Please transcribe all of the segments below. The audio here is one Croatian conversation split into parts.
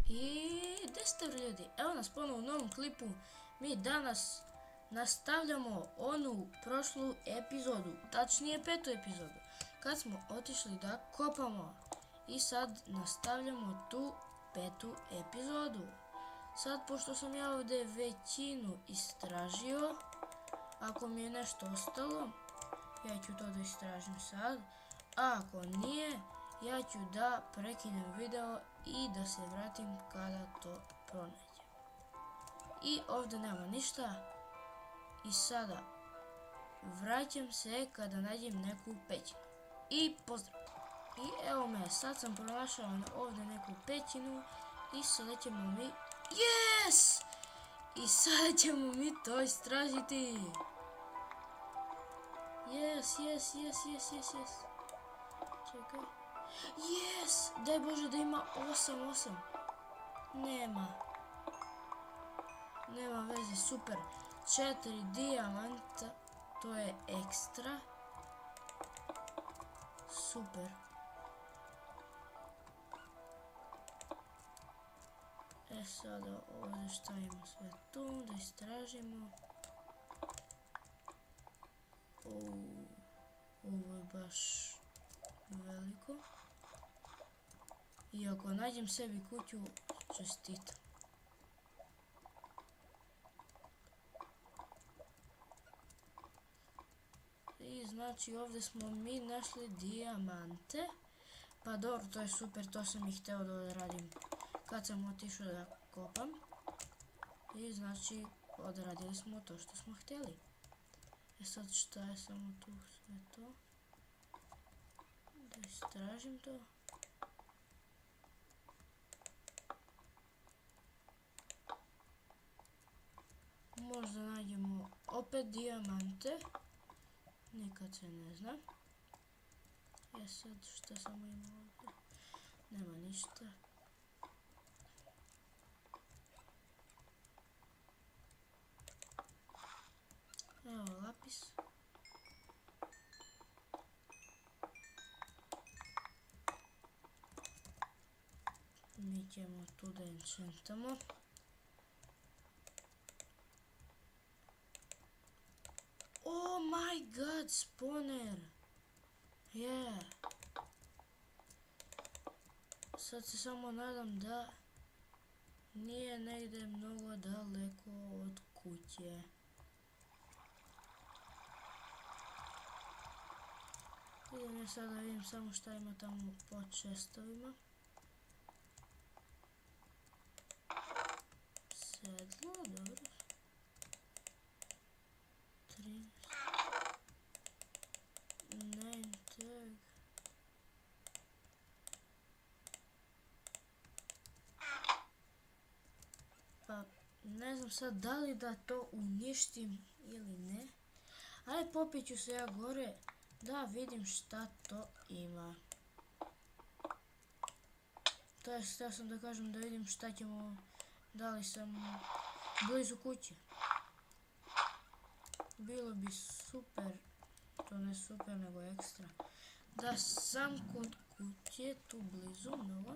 I gdje ste ljudi? Evo nas ponovo u novom klipu. Mi danas nastavljamo onu prošlu epizodu, tačnije 5. epizodu, kad smo otišli da kopamo. I sad nastavljamo tu 5. epizodu. Sad, pošto sam ja ovdje većinu istražio, ako mi je nešto ostalo, ja ću to da istražim sad. A ako nije, ja ću da prekinem video i da se vratim kada to pronađem. I ovdje nema ništa. I sada vraćam se kada nađem neku pećinu. I pozdrav. I evo me, sad sam pronašao ovdje neku pećinu i sada ćemo mi... Yes! I sada ćemo mi to istražiti. Yes. Čekaj. Yes! Daj Bože da ima 8. Nema veze, super. 4 dijamanta, to je ekstra. Super. Sada ovdje stavimo sve tu, da istražimo. Ovo je baš veliko. I ako nađem sebi kuću, čestitam. I znači ovdje smo mi našli dijamante. Pa dobro, to je super, to sam i htio da odradim kad sam otišao da kopam. I znači odradili smo to što smo htjeli. Sad šta je samo tu sve to? Da istražim to. Možda nađemo opet dijamante. Nikad se ne zna. Sad šta samo ima ovdje? Nema ništa. Evo lapis. Mi ćemo tu da enchantamo. Oh my god, spawner! Yeah! Sad se samo nadam da nije negdje mnogo daleko od kuće. Idem ja sada da vidim samo šta ima tamo po čestovima. Sedlo, dobro. 13. Name tag. Pa ne znam sad da li da to uništim ili ne. Ajde, popit ću se ja gore da vidim šta to ima. To je, htio sam da kažem da vidim šta ćemo, da li sam blizu kuće. Bilo bi super, to ne super nego ekstra, da sam kod kuće tu blizu mnogo.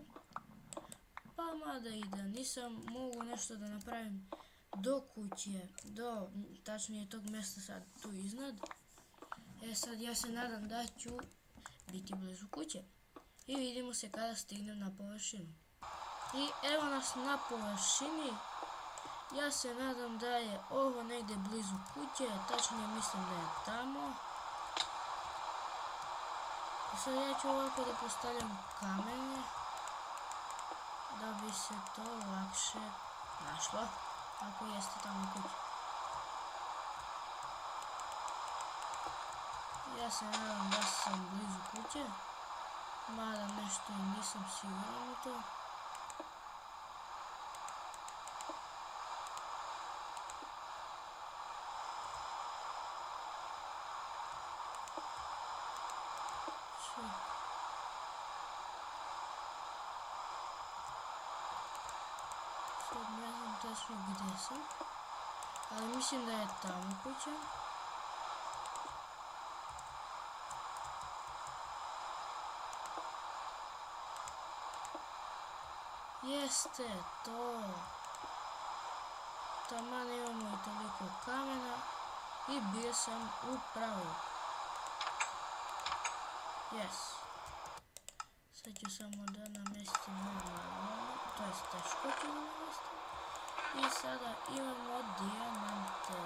Pa mada i da nisam mogu nešto da napravim do kuće, do tačnije tog mjesta sad tu iznad. Sad ja se nadam da ću biti blizu kuće. I vidimo se kada stignem na površinu. I evo nas na površini. Ja se nadam da je ovo negdje blizu kuće, tačnije mislim da je tamo. I sad ja ću ovako da postavljam kamenje, da bi se to lakše našlo, ako jeste tamo kuća. Ja se nadam da sam blizu kuće, mada nešto i nisam siguran u to. Sad ne znam tačno gdje sam, ali mislim da je tamo kuća. Jeste to. Taman imamo i toliko kamena i bio sam u pravu. Yes. Sad ću samo da namestim normalno, to jest teško ću da namestim. I sada imamo dijamante.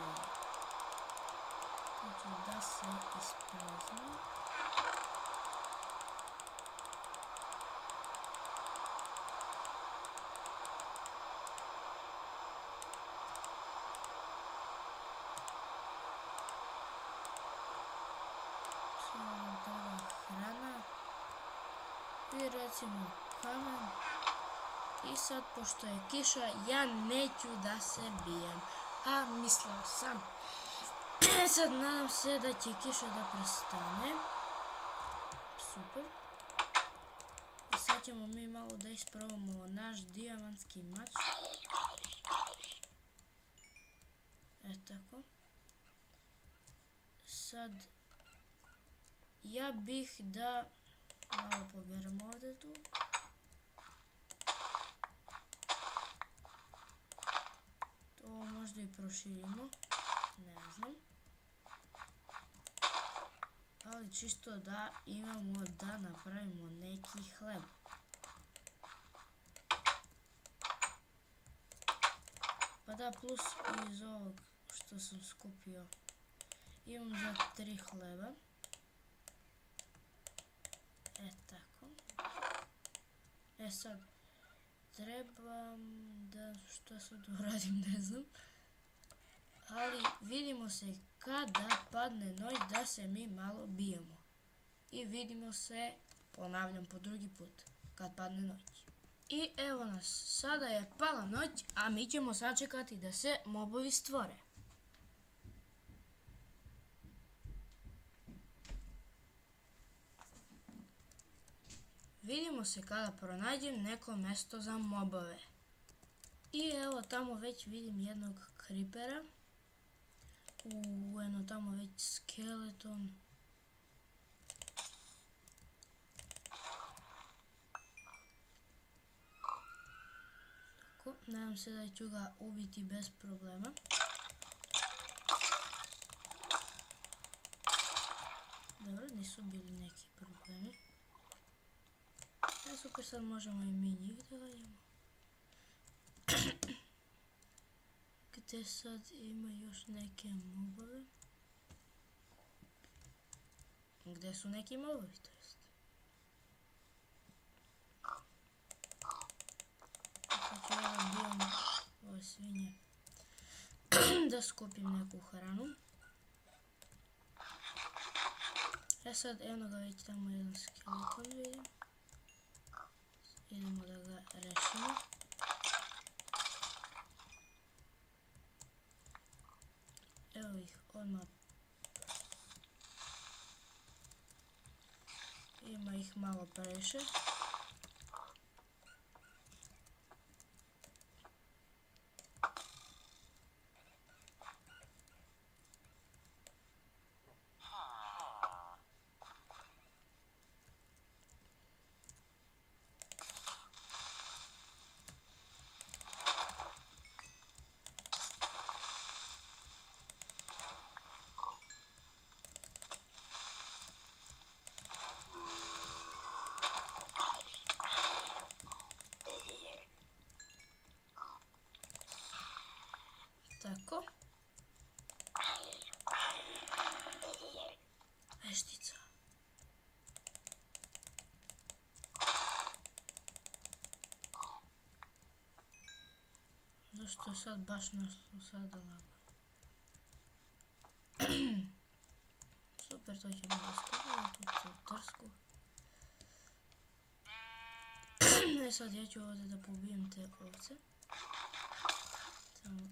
Znači da se isprazni. Sada nam treba hrana. I recimo kamen. I sad, pošto je kiša, ja neću da se bijem. A mislio sam. Sad nadam se da će kiša da prestane. Super. I sad ćemo mi malo da isprobamo naš dijamantski mač. Tako. Sad ja bih da malo poberemo ovdje tu. To možda i proširimo. Ne znam. Ali čisto da imamo da napravimo neki hleb. Pa da, plus iz ovog što sam skupio imam za 3 hleba. Tako. Sad trebam da, što sad uradim, ne znam. Ali vidimo se kada padne noć da se mi malo bijemo. I vidimo se, ponavljam po drugi put, kad padne noć. I evo nas, sada je pala noć, a mi ćemo sačekati da se mobovi stvore. Vidimo se kada pronađem neko mjesto za mobove. I evo tamo već vidim jednog creepera. Eno tamo već skeleton. Tako, nadam se da ću ga ubiti bez problema. Dobro, nisu bili neki problemi. Super, sad možemo i mi njih da gledamo. Gdje sad ima još neke mobove? Gdje su neki mobovi, to jest? Sad ću ja da bijem ove svinje da skupim neku hranu. Sad eno ga već tamo jedan skeleton vidim. Idemo da ga rešimo. Evo ih odmah. Ima ih malo previše. Tako. Veštica. Zašto je sad baš nešto sada lagano? Super, to ćemo da stavimo tu trsku. Sad ja ću ovdje da pobijem te ovce. Samo